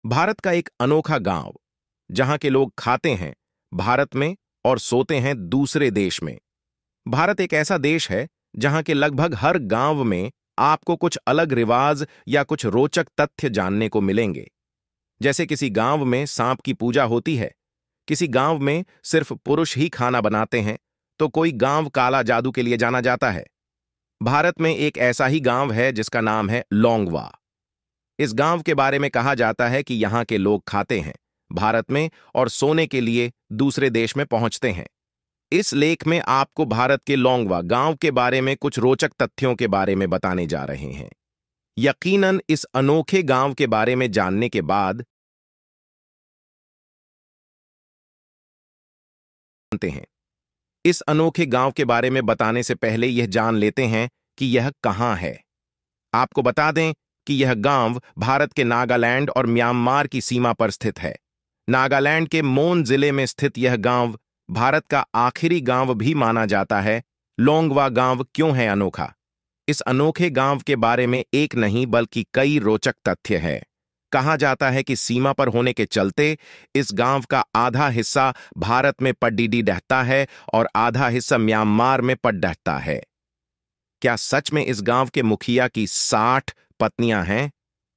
भारत का एक अनोखा गांव, जहां के लोग खाते हैं भारत में और सोते हैं दूसरे देश में। भारत एक ऐसा देश है जहां के लगभग हर गांव में आपको कुछ अलग रिवाज या कुछ रोचक तथ्य जानने को मिलेंगे। जैसे किसी गांव में सांप की पूजा होती है, किसी गांव में सिर्फ पुरुष ही खाना बनाते हैं, तो कोई गांव काला जादू के लिए जाना जाता है। भारत में एक ऐसा ही गांव है जिसका नाम है लोंगवा। इस गांव के बारे में कहा जाता है कि यहाँ के लोग खाते हैं भारत में और सोने के लिए दूसरे देश में पहुंचते हैं। इस लेख में आपको भारत के लोंगवा गांव के बारे में कुछ रोचक तथ्यों के बारे में बताने जा रहे हैं। यकीनन इस अनोखे गांव के बारे में जानने के बाद जानते हैं। इस अनोखे गांव के बारे में बताने से पहले यह जान लेते हैं कि यह कहां है। आपको बता दें कि यह गांव भारत के नागालैंड और म्यांमार की सीमा पर स्थित है। नागालैंड के मोन जिले में स्थित यह गांव भारत का आखिरी गांव भी माना जाता है। लोंगवा गांव क्यों है अनोखा? इस अनोखे गांव के बारे में एक नहीं बल्कि कई रोचक तथ्य है। कहा जाता है कि सीमा पर होने के चलते इस गांव का आधा हिस्सा भारत में पडडीडी रहता है और आधा हिस्सा म्यांमार में पड्डहता है। क्या सच में इस गांव के मुखिया की 60 पत्नियां हैं?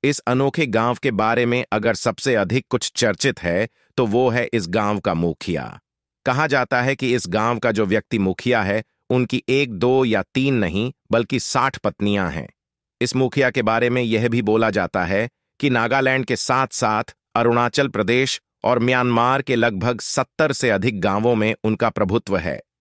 इस अनोखे गांव के बारे में अगर सबसे अधिक कुछ चर्चित है तो वो है इस गांव का मुखिया। कहा जाता है कि इस गांव का जो व्यक्ति मुखिया है उनकी 1, 2 या 3 नहीं बल्कि 60 पत्नियां हैं। इस मुखिया के बारे में यह भी बोला जाता है कि नागालैंड के साथ साथ अरुणाचल प्रदेश और म्यांमार के लगभग 70 से अधिक गांवों में उनका प्रभुत्व है।